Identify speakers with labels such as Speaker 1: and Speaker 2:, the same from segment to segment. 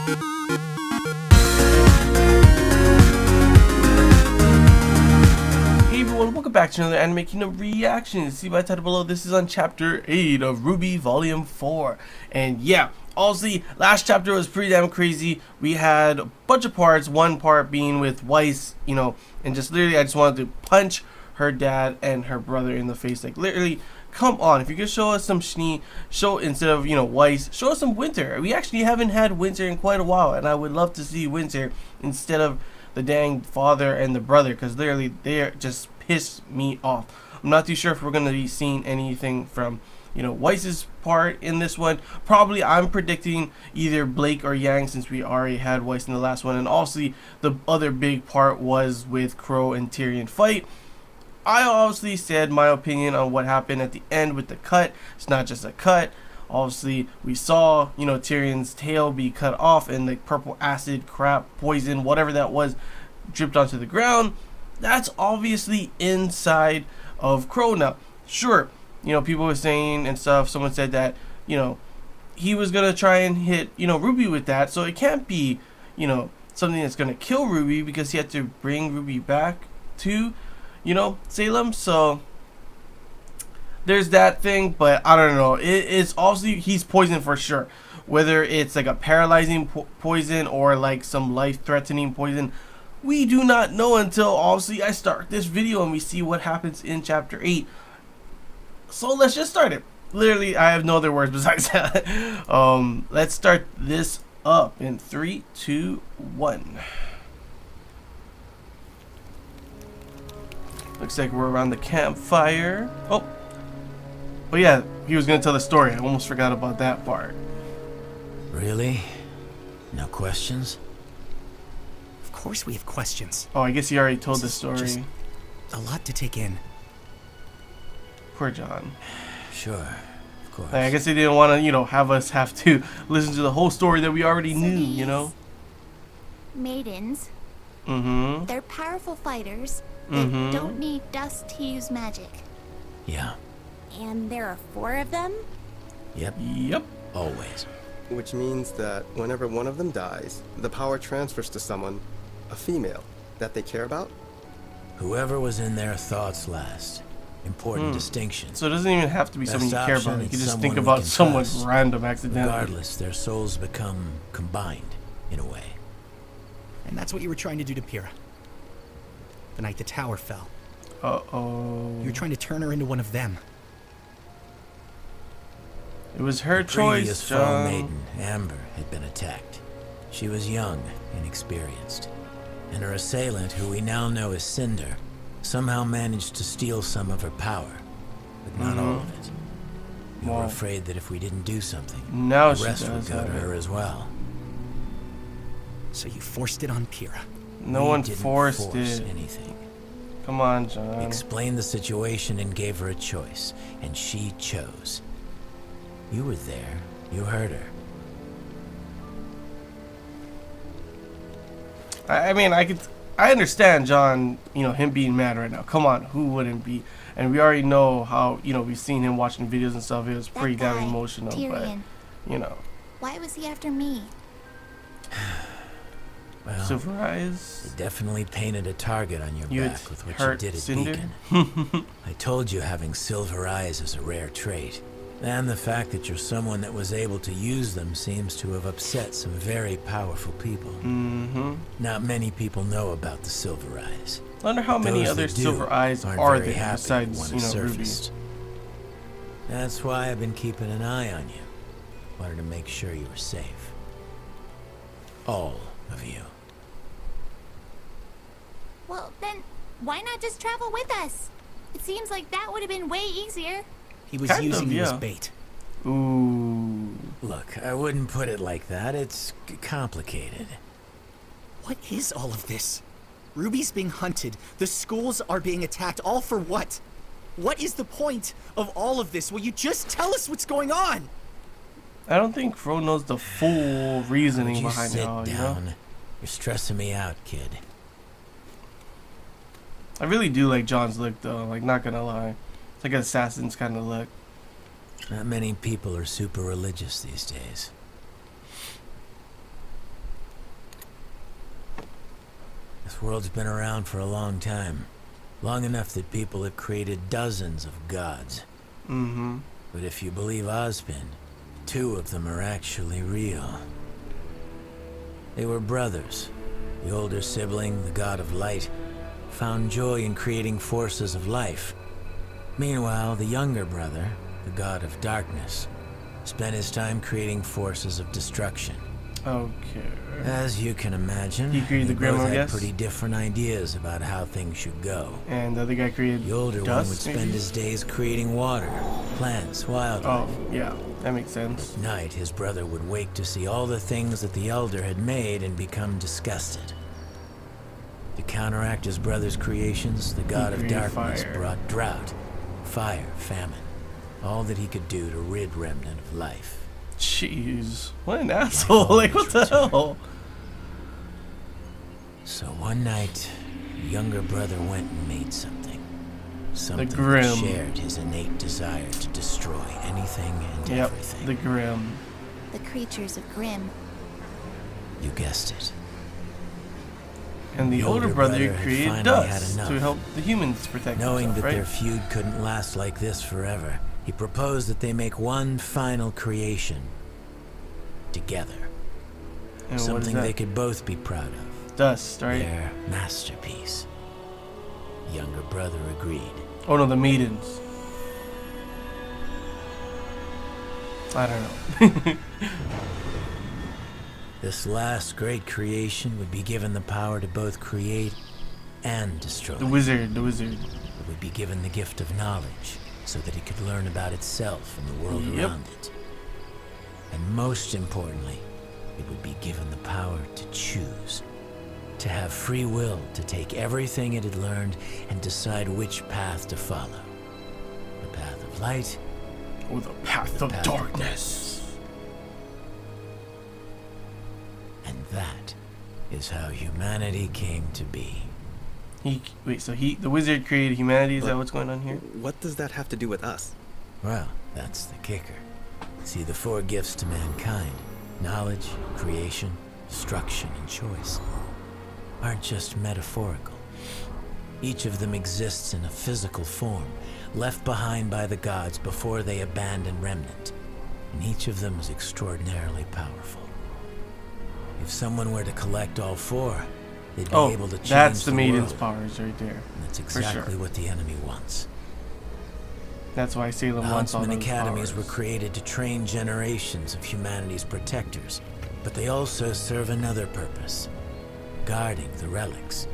Speaker 1: Hey everyone, welcome back to another Anime Kingdom reaction. See by the title below, this is on chapter 8 of RWBY Volume 4. And yeah, honestly, last chapter was pretty damn crazy. We had a bunch of parts, one part being with Weiss, you know, and just literally I just wanted to punch her dad and her brother in the face. Like literally, come on, if you could show us some Schnee, show instead of, you know, Weiss, show us some Winter. We actually haven't had Winter in quite a while, and I would love to see Winter instead of the dang father and the brother, because literally they just piss me off. I'm not too sure if we're going to be seeing anything from, you know, Weiss's part in this one. Probably I'm predicting either Blake or Yang, since we already had Weiss in the last one, and obviously the other big part was with Crow and Tyrion fight. I obviously said my opinion on what happened at the end with the cut. It's not just a cut. Obviously, we saw, you know, Tyrion's tail be cut off and the purple acid, crap, poison, whatever that was, dripped onto the ground. That's obviously inside of Crow. Now, sure, you know, people were saying and stuff, someone said that, you know, he was going to try and hit, you know, RWBY with that. So it can't be, you know, something that's going to kill RWBY, because he had to bring RWBY back to, you know, Salem. So there's that thing, but I don't know. It's obviously he's poisoned for sure. Whether it's like a paralyzing poison or like some life-threatening poison, we do not know until obviously I start this video and we see what happens in chapter 8. So let's just start it. Literally, I have no other words besides that. Let's start this up in 3, 2, 1. Looks like we're around the campfire. Oh, yeah, he was gonna tell the story. I almost forgot about that part.
Speaker 2: Really? No questions?
Speaker 3: Of course we have questions.
Speaker 1: Oh, I guess he already told the
Speaker 3: This is
Speaker 1: story.
Speaker 3: just a lot to take in.
Speaker 1: Poor John.
Speaker 2: Sure, of course.
Speaker 1: Like, I guess they didn't want to, you know, have us have to listen to the whole story that we already knew, you know?
Speaker 4: Maidens.
Speaker 1: Mm-hmm.
Speaker 4: They're powerful fighters that don't need dust to use magic.
Speaker 2: Yeah.
Speaker 4: And there are 4 of them?
Speaker 2: Yep.
Speaker 1: Yep.
Speaker 2: Always.
Speaker 5: Which means that whenever one of them dies, the power transfers to someone, a female, that they care about?
Speaker 2: Whoever was in their thoughts last. Important distinction.
Speaker 1: So it doesn't even have to be someone you care about. You can just think
Speaker 2: someone we
Speaker 1: about
Speaker 2: can
Speaker 1: someone
Speaker 2: trust.
Speaker 1: random accidentally.
Speaker 2: Regardless, their souls become combined, in a way.
Speaker 3: And that's what you were trying to do to Pyrrha. The night the tower fell.
Speaker 1: Uh-oh.
Speaker 3: You were trying to turn her into one of them.
Speaker 1: It was her
Speaker 2: The previous
Speaker 1: choice,
Speaker 2: Fall
Speaker 1: John.
Speaker 2: Maiden, Amber, had been attacked. She was young, inexperienced. And her assailant, who we now know as Cinder, somehow managed to steal some of her power. But not all of it. We were
Speaker 1: Wow.
Speaker 2: afraid that if we didn't do something,
Speaker 1: Now
Speaker 2: the
Speaker 1: she
Speaker 2: rest would
Speaker 1: does
Speaker 2: go to
Speaker 1: have
Speaker 2: her
Speaker 1: it.
Speaker 2: as well.
Speaker 3: So you forced it on Pyrrha.
Speaker 1: No
Speaker 2: We
Speaker 1: one
Speaker 2: didn't
Speaker 1: forced
Speaker 2: force
Speaker 1: it.
Speaker 2: anything.
Speaker 1: Come on,
Speaker 2: We
Speaker 1: John.
Speaker 2: explained the situation and gave her a choice, and she chose. You were there. You heard her.
Speaker 1: I mean, I understand John, you know, him being mad right now. Come on, who wouldn't be? And we already know how, you know, we've seen him watching videos and stuff. It was
Speaker 4: That
Speaker 1: pretty damn
Speaker 4: guy,
Speaker 1: emotional,
Speaker 4: Tyrion.
Speaker 1: but, you know,
Speaker 4: Why was he after me?
Speaker 2: Well,
Speaker 1: Silver
Speaker 2: they
Speaker 1: Eyes.
Speaker 2: definitely painted a target on your
Speaker 1: You had
Speaker 2: back with what
Speaker 1: hurt
Speaker 2: you did at
Speaker 1: Cinder?
Speaker 2: Beacon. I told you having silver eyes is a rare trait. And the fact that you're someone that was able to use them seems to have upset some very powerful people. Not many people know about the silver eyes.
Speaker 1: I wonder how many
Speaker 2: Those
Speaker 1: other
Speaker 2: that do
Speaker 1: Silver Eyes
Speaker 2: aren't
Speaker 1: are
Speaker 2: very
Speaker 1: there
Speaker 2: happy
Speaker 1: besides,
Speaker 2: when
Speaker 1: you
Speaker 2: it
Speaker 1: know, RWBY.
Speaker 2: surfaced. That's why I've been keeping an eye on you. Wanted to make sure you were safe. All of you.
Speaker 4: Well, then, why not just travel with us? It seems like that would have been way easier.
Speaker 3: He was
Speaker 1: Kind
Speaker 3: using
Speaker 1: of,
Speaker 3: you as
Speaker 1: yeah.
Speaker 3: bait.
Speaker 1: Ooh.
Speaker 2: Look, I wouldn't put it like that. It's complicated.
Speaker 3: What is all of this? Ruby's being hunted. The schools are being attacked. All for what? What is the point of all of this? Will you just tell us what's going on?
Speaker 1: I don't think Fro knows the full reasoning
Speaker 2: Would you
Speaker 1: behind
Speaker 2: sit
Speaker 1: it all, you know?
Speaker 2: down? You're stressing me out, kid.
Speaker 1: I really do like John's look, though. Like, not gonna lie. It's like an assassin's kind of look.
Speaker 2: Not many people are super religious these days. This world's been around for a long time. Long enough that people have created dozens of gods.
Speaker 1: Mm-hmm.
Speaker 2: But if you believe Ozpin, 2 of them are actually real. They were brothers. The older sibling, the god of light, found joy in creating forces of life. Meanwhile, the younger brother, the god of darkness, spent his time creating forces of destruction.
Speaker 1: Okay.
Speaker 2: As you can imagine,
Speaker 1: He created the
Speaker 2: they
Speaker 1: Grimm,
Speaker 2: both
Speaker 1: I
Speaker 2: had
Speaker 1: guess?
Speaker 2: pretty different ideas about how things should go.
Speaker 1: And the other guy created
Speaker 2: The older one
Speaker 1: dust,
Speaker 2: would spend
Speaker 1: maybe?
Speaker 2: his days creating water, plants, wildlife.
Speaker 1: Oh, yeah. That makes sense.
Speaker 2: At night, his brother would wake to see all the things that the elder had made and become disgusted. To counteract his brother's creations, the god of
Speaker 1: created
Speaker 2: darkness
Speaker 1: fire.
Speaker 2: brought drought, fire, famine, all that he could do to rid Remnant of life.
Speaker 1: Jeez. What an asshole. Like, what the hell?
Speaker 2: So one night, the younger brother went and made something. Something that
Speaker 1: Grimm.
Speaker 2: shared his innate desire to destroy anything and
Speaker 1: Yep,
Speaker 2: everything.
Speaker 1: the Grimm.
Speaker 4: The creatures of Grimm.
Speaker 2: You guessed it.
Speaker 1: And the
Speaker 2: The
Speaker 1: older
Speaker 2: older
Speaker 1: brother
Speaker 2: brother had
Speaker 1: created
Speaker 2: finally had
Speaker 1: dust
Speaker 2: enough.
Speaker 1: to help the humans protect
Speaker 2: Knowing
Speaker 1: themselves,
Speaker 2: that
Speaker 1: right?
Speaker 2: their feud couldn't last like this forever, he proposed that they make one final creation together.
Speaker 1: And what is
Speaker 2: Something
Speaker 1: that?
Speaker 2: they could both be proud of.
Speaker 1: Dust, right?
Speaker 2: Their masterpiece. Younger brother agreed.
Speaker 1: Oh no, the maidens. I don't know.
Speaker 2: This last great creation would be given the power to both create and destroy.
Speaker 1: The wizard.
Speaker 2: It would be given the gift of knowledge, so that it could learn about itself and the world
Speaker 1: Yep.
Speaker 2: around it. And most importantly, it would be given the power to choose. To have free will to take everything it had learned and decide which path to follow. The path of light,
Speaker 1: Or the path of
Speaker 2: path of
Speaker 1: darkness.
Speaker 2: and that is how humanity came to be.
Speaker 1: The wizard created humanity. Is that what's going on here?
Speaker 5: What does that have to do with us?
Speaker 2: Well, that's the kicker. See, the 4 gifts to mankind, knowledge, creation, destruction, and choice, aren't just metaphorical. Each of them exists in a physical form, left behind by the gods before they abandoned Remnant, and each of them is extraordinarily powerful. If someone were to collect all 4, they'd be
Speaker 1: Oh,
Speaker 2: able to change
Speaker 1: that's the
Speaker 2: the
Speaker 1: maiden's
Speaker 2: world,
Speaker 1: powers right there.
Speaker 2: and that's
Speaker 1: for sure.
Speaker 2: exactly what the enemy wants.
Speaker 1: That's why Salem wants all
Speaker 2: Huntsman
Speaker 1: those
Speaker 2: academies
Speaker 1: powers.
Speaker 2: were created to train generations of humanity's protectors, but they also serve another purpose: guarding the relics.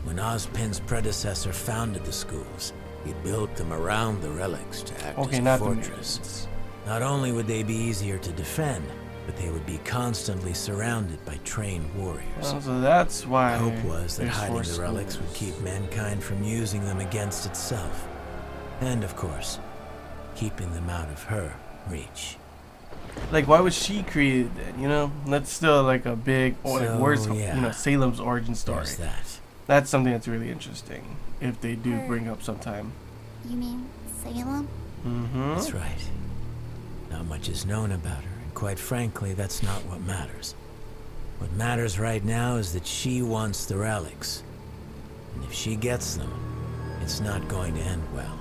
Speaker 2: When Ozpin's predecessor founded the schools, he built them around the relics to act
Speaker 1: Okay,
Speaker 2: as a
Speaker 1: not the
Speaker 2: fortress.
Speaker 1: maidens.
Speaker 2: Not only would they be easier to defend, but they would be constantly surrounded by trained warriors.
Speaker 1: Oh, so that's why.
Speaker 2: The hope was that
Speaker 1: there's
Speaker 2: hiding
Speaker 1: 4
Speaker 2: the relics would
Speaker 1: schools.
Speaker 2: keep mankind from using them against itself. And of course, keeping them out of her reach.
Speaker 1: Like, why was she created then? You know, that's still like a big,
Speaker 2: So,
Speaker 1: where's
Speaker 2: yeah.
Speaker 1: Salem's origin story?
Speaker 2: There's that.
Speaker 1: That's something that's really interesting. If they do
Speaker 4: Her-
Speaker 1: bring up sometime.
Speaker 4: You mean Salem?
Speaker 1: Mm-hmm.
Speaker 2: That's right. Not much is known about her, and quite frankly, that's not what matters. What matters right now is that she wants the relics. And if she gets them, it's not going to end well.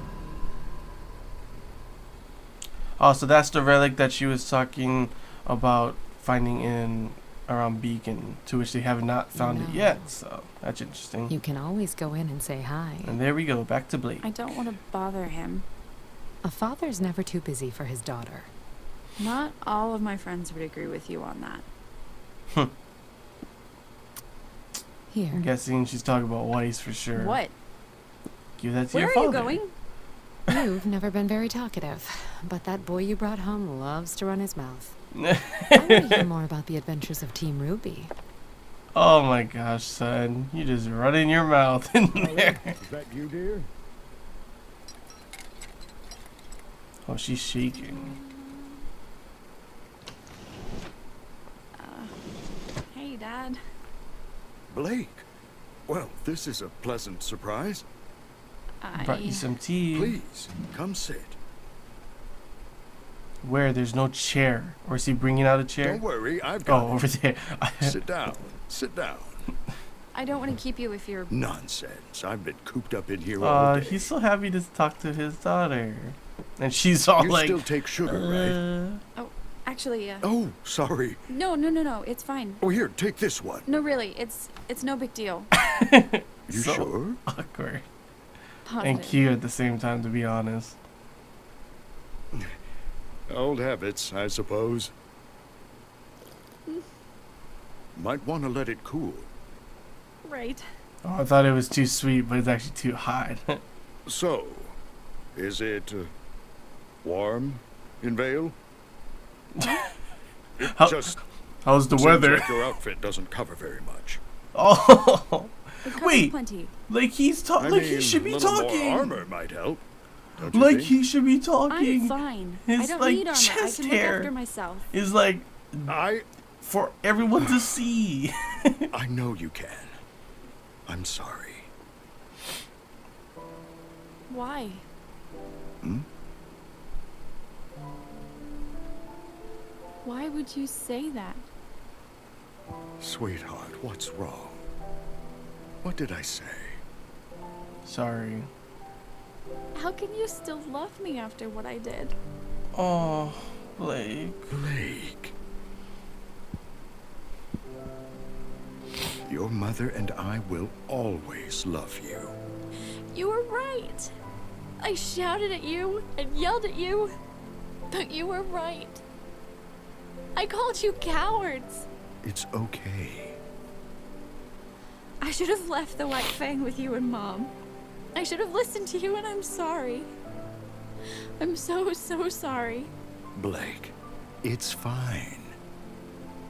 Speaker 1: Oh, so that's the relic that she was talking about finding in around Beacon, to which they have not found it
Speaker 6: No.
Speaker 1: yet. So that's interesting.
Speaker 6: You can always go in and say hi.
Speaker 1: And there we go, back to Blake.
Speaker 7: I don't want to bother him.
Speaker 6: A father's never too busy for his daughter.
Speaker 7: Not all of my friends would agree with you on that.
Speaker 6: Here.
Speaker 1: I'm guessing she's talking about Weiss for sure.
Speaker 7: What?
Speaker 1: Give that to
Speaker 7: Where
Speaker 1: your
Speaker 7: are
Speaker 1: father.
Speaker 7: you going?
Speaker 6: You've never been very talkative, but that boy you brought home loves to run his mouth. I want to hear more about the adventures of Team RWBY.
Speaker 1: Oh my gosh, son. You just running your mouth in there.
Speaker 8: Is that you, dear?
Speaker 1: Oh, she's shaking.
Speaker 7: Hey, Dad.
Speaker 8: Blake. Well, this is a pleasant surprise.
Speaker 1: Brought you some tea.
Speaker 8: Please, come sit.
Speaker 1: Where? There's no chair. Or is he bringing out a chair?
Speaker 8: Don't worry, I've got
Speaker 1: Oh, over there.
Speaker 8: it. Sit down. Sit down.
Speaker 7: I don't want to keep you if you're...
Speaker 8: Nonsense. I've been cooped up in here all day.
Speaker 1: He's so happy to talk to his daughter. And she's all
Speaker 8: You
Speaker 1: like...
Speaker 8: still take sugar, right?
Speaker 7: Oh, actually,
Speaker 8: Oh, sorry.
Speaker 7: No, it's fine.
Speaker 8: Oh, here, take this one.
Speaker 7: No, really, it's no big deal.
Speaker 8: You
Speaker 1: so
Speaker 8: sure?
Speaker 1: awkward.
Speaker 7: Positive.
Speaker 1: And cute at the same time, to be honest.
Speaker 8: Old habits, I suppose. Might want to let it cool.
Speaker 7: Right.
Speaker 1: Oh, I thought it was too sweet, but it's actually too hot.
Speaker 8: So, is it warm in Vale? It just
Speaker 1: How's the
Speaker 8: seems
Speaker 1: weather?
Speaker 8: like your outfit doesn't cover very much.
Speaker 1: Oh,
Speaker 7: It covers
Speaker 1: wait.
Speaker 7: plenty.
Speaker 1: Like he's
Speaker 8: I
Speaker 1: like
Speaker 8: mean,
Speaker 1: he should be
Speaker 8: a little
Speaker 1: talking.
Speaker 8: more armor might help. Don't you
Speaker 1: Like
Speaker 8: think?
Speaker 1: he should be
Speaker 7: I'm
Speaker 1: talking.
Speaker 7: fine.
Speaker 1: His
Speaker 7: I don't
Speaker 1: like
Speaker 7: need armor. I
Speaker 1: chest
Speaker 7: can look
Speaker 1: hair
Speaker 7: after myself.
Speaker 1: is like
Speaker 8: I
Speaker 1: for everyone to see.
Speaker 8: I know you can. I'm sorry.
Speaker 7: Why? Why would you say that?
Speaker 8: Sweetheart, what's wrong? What did I say?
Speaker 1: Sorry.
Speaker 7: How can you still love me after what I did?
Speaker 1: Oh, Blake.
Speaker 8: Blake. Your mother and I will always love you.
Speaker 7: You were right. I shouted at you and yelled at you, but you were right. I called you cowards.
Speaker 8: It's okay.
Speaker 7: I should have left the White Fang with you and Mom. I should have listened to you, and I'm sorry. I'm so sorry.
Speaker 8: Blake, it's fine.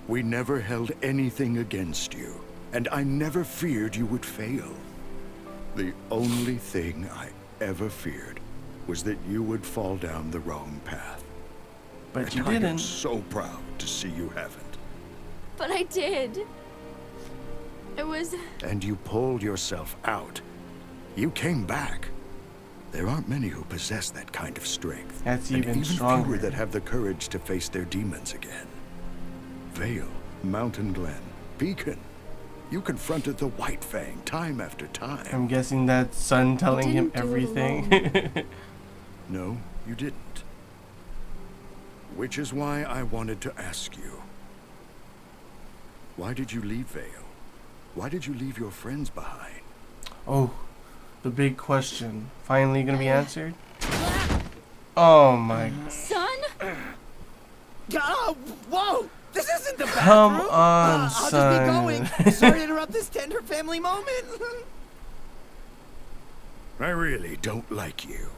Speaker 8: We never held anything against you, and I never feared you would fail. The only thing I ever feared was that you would fall down the wrong path.
Speaker 1: But you
Speaker 8: And I am
Speaker 1: didn't.
Speaker 8: so proud to see you haven't.
Speaker 7: But I did. It was...
Speaker 8: And you pulled yourself out. You came back. There aren't many who possess that kind of strength.
Speaker 1: That's
Speaker 8: and
Speaker 1: even
Speaker 8: fewer
Speaker 1: stronger.
Speaker 8: that have the courage to face their demons again. Vale, Mountain Glen, Beacon. You confronted the White Fang time after time.
Speaker 1: I'm guessing that son telling him
Speaker 7: didn't do it
Speaker 1: everything.
Speaker 8: No, you didn't. Which is why I wanted to ask you. Why did you leave Vale? Why did you leave your friends behind?
Speaker 1: Oh, the big question. Finally gonna be answered? Oh my.
Speaker 7: Son?
Speaker 3: Whoa! This isn't the bathroom!
Speaker 1: Come on,
Speaker 3: I'll
Speaker 1: son.
Speaker 3: just be going. Sorry to interrupt this tender family moment.
Speaker 8: I really don't like you.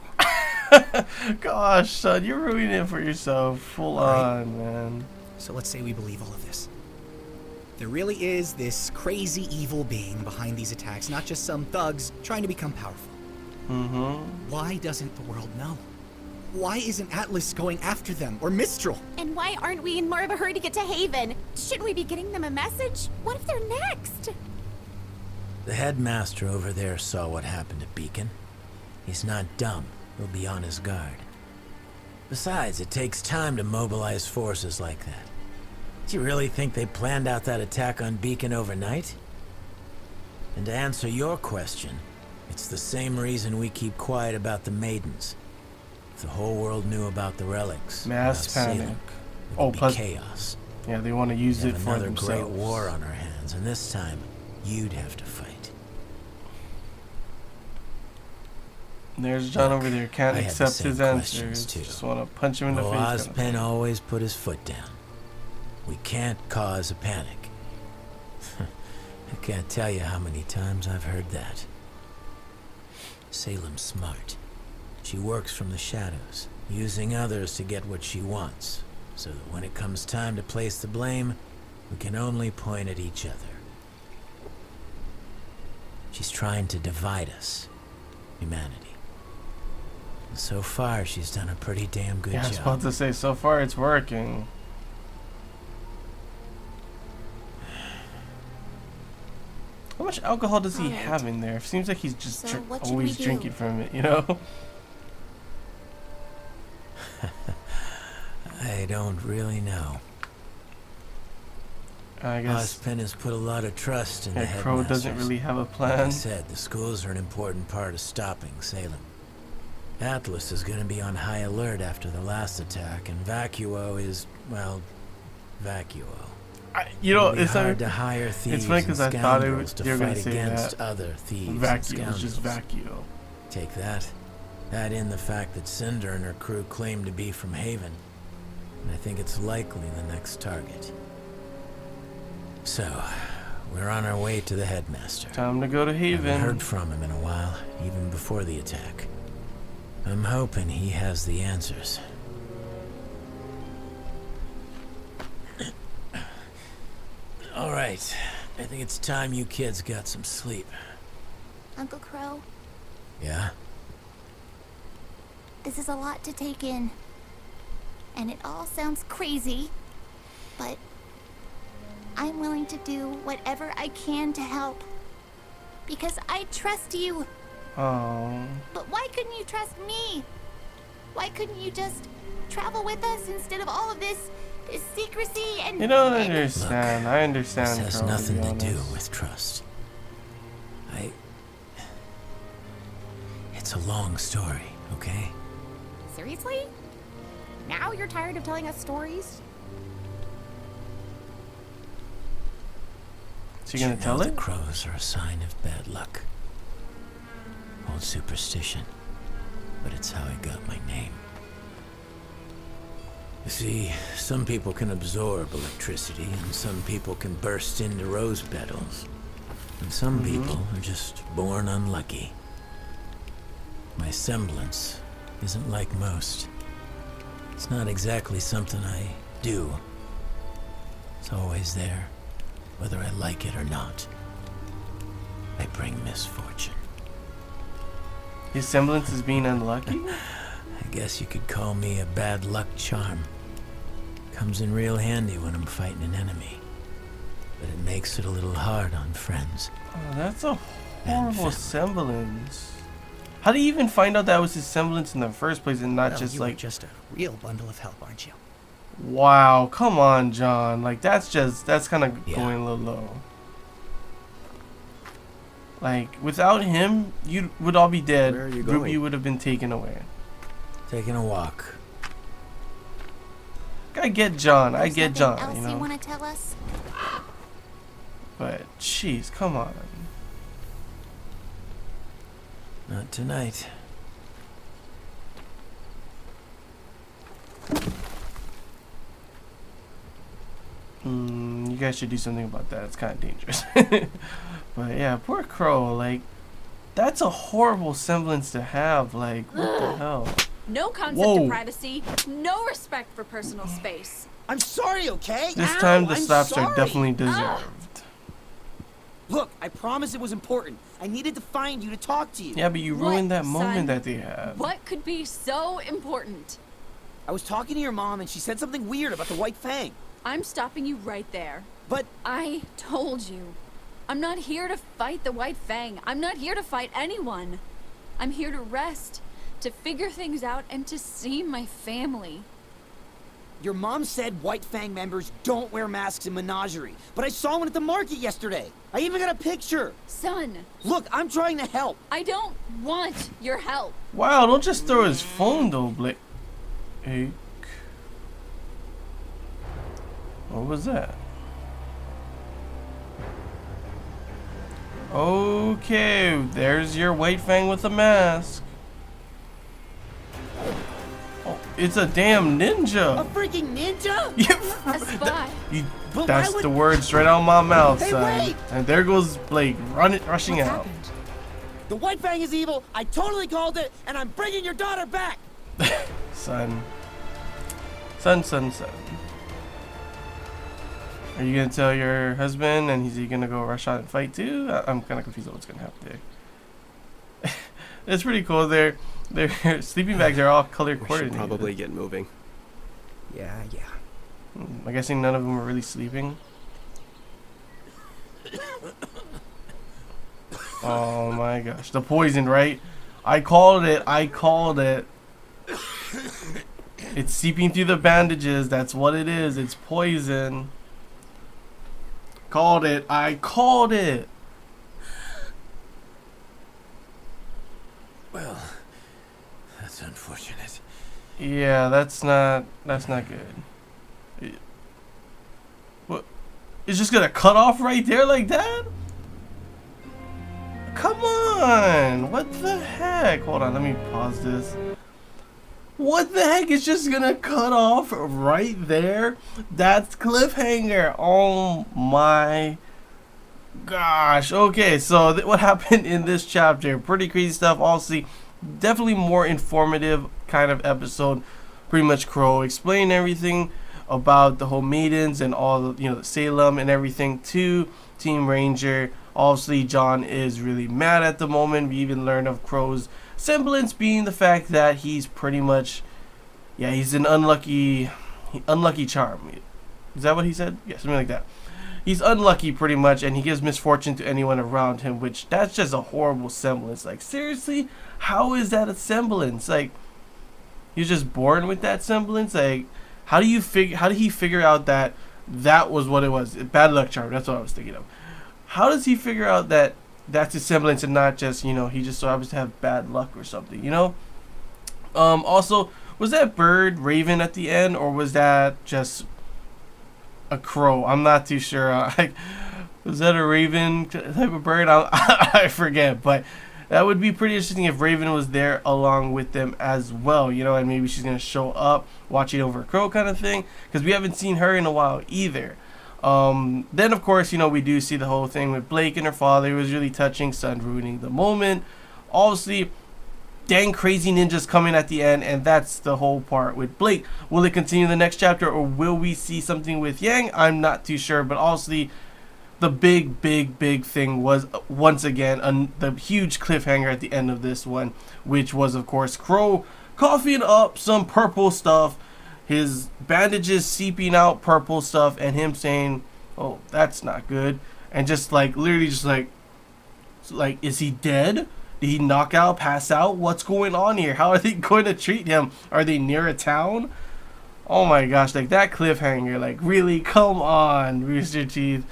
Speaker 1: Gosh, son, you're ruining it for yourself. Full on, man.
Speaker 3: So let's say we believe all of this. There really is this crazy evil being behind these attacks, not just some thugs trying to become powerful.
Speaker 1: Mm-hmm.
Speaker 3: Why doesn't the world know? Why isn't Atlas going after them, or Mistral?
Speaker 4: And why aren't we in more of a hurry to get to Haven? Shouldn't we be getting them a message? What if they're next?
Speaker 2: The headmaster over there saw what happened to Beacon. He's not dumb. He'll be on his guard. Besides, it takes time to mobilize forces like that. Do you really think they planned out that attack on Beacon overnight? And to answer your question, it's the same reason we keep quiet about the Maidens. If the whole world knew about the relics,
Speaker 1: Mass
Speaker 2: about
Speaker 1: panic.
Speaker 2: Salem, it
Speaker 1: Oh,
Speaker 2: would be
Speaker 1: plus-
Speaker 2: chaos.
Speaker 1: Yeah, they want to use
Speaker 2: We'd
Speaker 1: it
Speaker 2: have
Speaker 1: for
Speaker 2: another
Speaker 1: themselves.
Speaker 2: great war on our hands, and this time, you'd have to fight.
Speaker 1: There's John
Speaker 2: Look,
Speaker 1: over there. Can't
Speaker 2: I had the
Speaker 1: accept
Speaker 2: same
Speaker 1: his
Speaker 2: questions,
Speaker 1: answers.
Speaker 2: too.
Speaker 1: Just want to punch him in the face. kind of
Speaker 2: Ozpen
Speaker 1: thing.
Speaker 2: always put his foot down. We can't cause a panic. I can't tell you how many times I've heard that. Salem's smart. She works from the shadows, using others to get what she wants, so that when it comes time to place the blame, we can only point at each other. She's trying to divide us, humanity. And so far, she's done a pretty damn good
Speaker 1: Yeah, I was
Speaker 2: job.
Speaker 1: about to say, so far it's working. How much alcohol does he
Speaker 4: Alright.
Speaker 1: have in there? Seems like he's just
Speaker 4: So what should
Speaker 1: always
Speaker 4: we do?
Speaker 1: drinking from it, you know?
Speaker 2: I don't really know.
Speaker 1: I guess
Speaker 2: Ozpin has put a lot of trust in the
Speaker 1: Crow doesn't
Speaker 2: headmasters.
Speaker 1: really have a
Speaker 2: Like I
Speaker 1: plan.
Speaker 2: said, the schools are an important part of stopping Salem. Atlas is going to be on high alert after the last attack, and Vacuo is, well, Vacuo.
Speaker 1: You know,
Speaker 2: It'll be
Speaker 1: it's
Speaker 2: hard to hire thieves
Speaker 1: funny 'cause
Speaker 2: and
Speaker 1: I thought
Speaker 2: scoundrels to
Speaker 1: you were gonna
Speaker 2: fight
Speaker 1: say
Speaker 2: against
Speaker 1: that
Speaker 2: other thieves and
Speaker 1: Vacuo is
Speaker 2: scoundrels.
Speaker 1: just Vacuo.
Speaker 2: Take that. Add in the fact that Cinder and her crew claim to be from Haven, and I think it's likely the next target. So, we're on our way to the headmaster.
Speaker 1: Time to go to
Speaker 2: Haven't
Speaker 1: Haven.
Speaker 2: heard from him in a while, even before the attack. I'm hoping he has the answers. All right, I think it's time you kids got some sleep.
Speaker 4: Uncle Crow,
Speaker 2: Yeah?
Speaker 4: this is a lot to take in. And it all sounds crazy, but I'm willing to do whatever I can to help. Because I trust you.
Speaker 1: Oh.
Speaker 4: But why couldn't you trust me? Why couldn't you just travel with us instead of all of this secrecy and...
Speaker 1: You don't
Speaker 4: and-
Speaker 1: understand. I understand.
Speaker 2: This has
Speaker 1: Crow,
Speaker 2: nothing
Speaker 1: be
Speaker 2: to do
Speaker 1: honest.
Speaker 2: with trust. It's a long story, okay?
Speaker 4: Seriously? Now you're tired of telling us stories?
Speaker 1: So you gonna
Speaker 2: Did you
Speaker 1: tell
Speaker 2: know
Speaker 1: it?
Speaker 2: the crows are a sign of bad luck? Old superstition, but it's how I got my name. You see, some people can absorb electricity, and some people can burst into rose petals. And some people are just born unlucky. My semblance isn't like most. It's not exactly something I do. It's always there, whether I like it or not. I bring misfortune.
Speaker 1: His semblance is being unlucky?
Speaker 2: I guess you could call me a bad luck charm. Comes in real handy when I'm fighting an enemy. But it makes it a little hard on friends.
Speaker 1: Oh, that's a
Speaker 2: And
Speaker 1: horrible
Speaker 2: family.
Speaker 1: semblance. How do you even find out that was his semblance in the first place and not
Speaker 3: Well,
Speaker 1: just
Speaker 3: you
Speaker 1: like...
Speaker 3: were just a real bundle of help, aren't you?
Speaker 1: Wow, come on, John. Like, that's kind of
Speaker 2: Yeah.
Speaker 1: going a little low. Like, without him, you would all be dead.
Speaker 5: Where are you
Speaker 1: Ruby
Speaker 5: going?
Speaker 1: would have been taken away.
Speaker 2: Taking a walk.
Speaker 1: I get John. I
Speaker 4: There's
Speaker 1: get
Speaker 4: nothing
Speaker 1: John,
Speaker 4: else
Speaker 1: you
Speaker 4: you
Speaker 1: know?
Speaker 4: want to tell us?
Speaker 1: But, jeez, come on.
Speaker 2: Not tonight.
Speaker 1: You guys should do something about that. It's kind of dangerous. But yeah, poor Crow. Like, that's a horrible semblance to have. Like, what the hell?
Speaker 9: No concept
Speaker 1: Whoa.
Speaker 9: of privacy, no respect for personal space.
Speaker 3: I'm sorry, okay?
Speaker 1: This
Speaker 3: Ow,
Speaker 1: time the
Speaker 3: I'm
Speaker 1: slaps are
Speaker 3: sorry.
Speaker 1: definitely deserved.
Speaker 3: Look, I promise it was important. I needed to find you to talk to you.
Speaker 1: Yeah, but you
Speaker 9: What,
Speaker 1: ruined that moment
Speaker 9: son?
Speaker 1: that they had.
Speaker 9: What could be so important?
Speaker 3: I was talking to your mom and she said something weird about the White Fang.
Speaker 9: I'm stopping you right there.
Speaker 3: But
Speaker 9: I told you. I'm not here to fight the White Fang. I'm not here to fight anyone. I'm here to rest, to figure things out, and to see my family.
Speaker 3: your mom said White Fang members don't wear masks in Menagerie. But I saw one at the market yesterday. I even got a picture.
Speaker 9: Son,
Speaker 3: Look, I'm trying to help.
Speaker 9: I don't want your help.
Speaker 1: Wow, don't just throw his phone though, Blake. Hey. What was that? Okay, there's your White Fang with a mask. Oh, it's a damn
Speaker 3: A
Speaker 1: ninja.
Speaker 3: freaking ninja?
Speaker 9: A spy.
Speaker 1: You,
Speaker 3: But
Speaker 1: that's
Speaker 3: why would-
Speaker 1: the word straight out of my mouth,
Speaker 3: Hey,
Speaker 1: son.
Speaker 3: wait!
Speaker 1: And there goes Blake rushing
Speaker 6: What's
Speaker 1: out.
Speaker 6: happened?
Speaker 3: The White Fang is evil. I totally called it, and I'm bringing your daughter back.
Speaker 1: Son. Son. Are you gonna tell your husband and is he gonna go rush out and fight too? I'm kind of confused on what's gonna happen there. It's pretty cool. Their sleeping bags are all color
Speaker 5: We should
Speaker 1: coordinated.
Speaker 5: probably get moving.
Speaker 3: Yeah.
Speaker 1: I'm guessing none of them are really sleeping. Oh my gosh, the poison, right? I called it. It's seeping through the bandages. That's what it is. It's poison. Called it. I called it.
Speaker 2: Well, that's unfortunate.
Speaker 1: Yeah, that's not good. What? It's just gonna cut off right there like that? Come on! What the heck? Hold on, let me pause this. What the heck is just gonna cut off right there? That's cliffhanger. Oh my gosh. Okay, so what happened in this chapter? Pretty crazy stuff. Obviously, definitely more informative kind of episode. Pretty much Crow explained everything about the whole maidens and all the, the Salem and everything to Team Ranger. Obviously, John is really mad at the moment. We even learn of Crow's semblance being the fact that he's pretty much, yeah, he's an unlucky charm. Is that what he said? Yeah, something like that. He's unlucky pretty much, and he gives misfortune to anyone around him, which that's just a horrible semblance. Like, seriously, how is that a semblance? Like, you're just born with that semblance? Like, how did he figure out that that was what it was? Bad luck charm. That's what I was thinking of. How does he figure out that that's his semblance and not just, he just so happens to have bad luck or something, Also, was that bird Raven at the end, or was that just a crow? I'm not too sure. Was that a Raven type of bird? I forget, but that would be pretty interesting if Raven was there along with them as well, and maybe she's going to show up watching over a crow kind of thing, because we haven't seen her in a while either. Then of course, we do see the whole thing with Blake and her father. It was really touching, son ruining the moment. Obviously, dang crazy ninjas coming at the end, and that's the whole part with Blake. Will it continue the next chapter, or will we see something with Yang? I'm not too sure, but obviously the big thing was once again the huge cliffhanger at the end of this one, which was of course Crow coughing up some purple stuff, his bandages seeping out purple stuff, and him saying, "Oh, that's not good," and just like literally just like, is he dead? Did he knock out, pass out? What's going on here? How are they going to treat him? Are they near a town? Oh my gosh, like that cliffhanger, like really, come on, Rooster Teeth.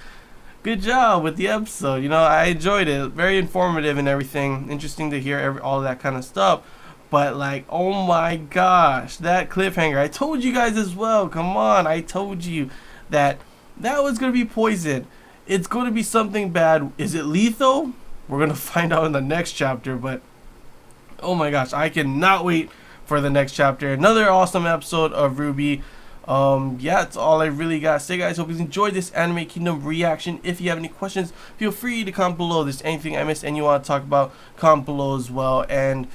Speaker 1: Good job with the episode. I enjoyed it. Very informative and everything. Interesting to hear all of that kind of stuff. But like, oh my gosh, that cliffhanger. I told you guys as well. Come on, I told you that was going to be poison. It's going to be something bad. Is it lethal? We're going to find out in the next chapter. But oh my gosh, I cannot wait for the next chapter. Another awesome episode of RWBY. Yeah, that's all I really got to say, guys. Hope you enjoyed this Anime Kingdom reaction. If you have any questions, feel free to comment below. If there's anything I missed and you want to talk about, comment below as well. And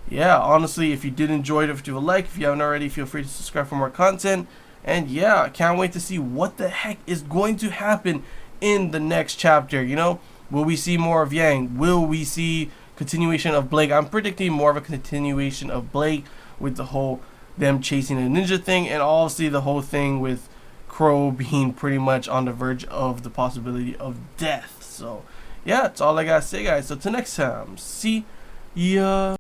Speaker 1: yeah, honestly, if you did enjoy it, if you leave a like. If you haven't already, feel free to subscribe for more content. And yeah, I can't wait to see what the heck is going to happen in the next chapter. Will we see more of Yang? Will we see continuation of Blake? I'm predicting more of a continuation of Blake with the whole them chasing a ninja thing, and obviously the whole thing with Crow being pretty much on the verge of the possibility of death. So yeah, that's all I gotta say, guys. So till next time, see ya.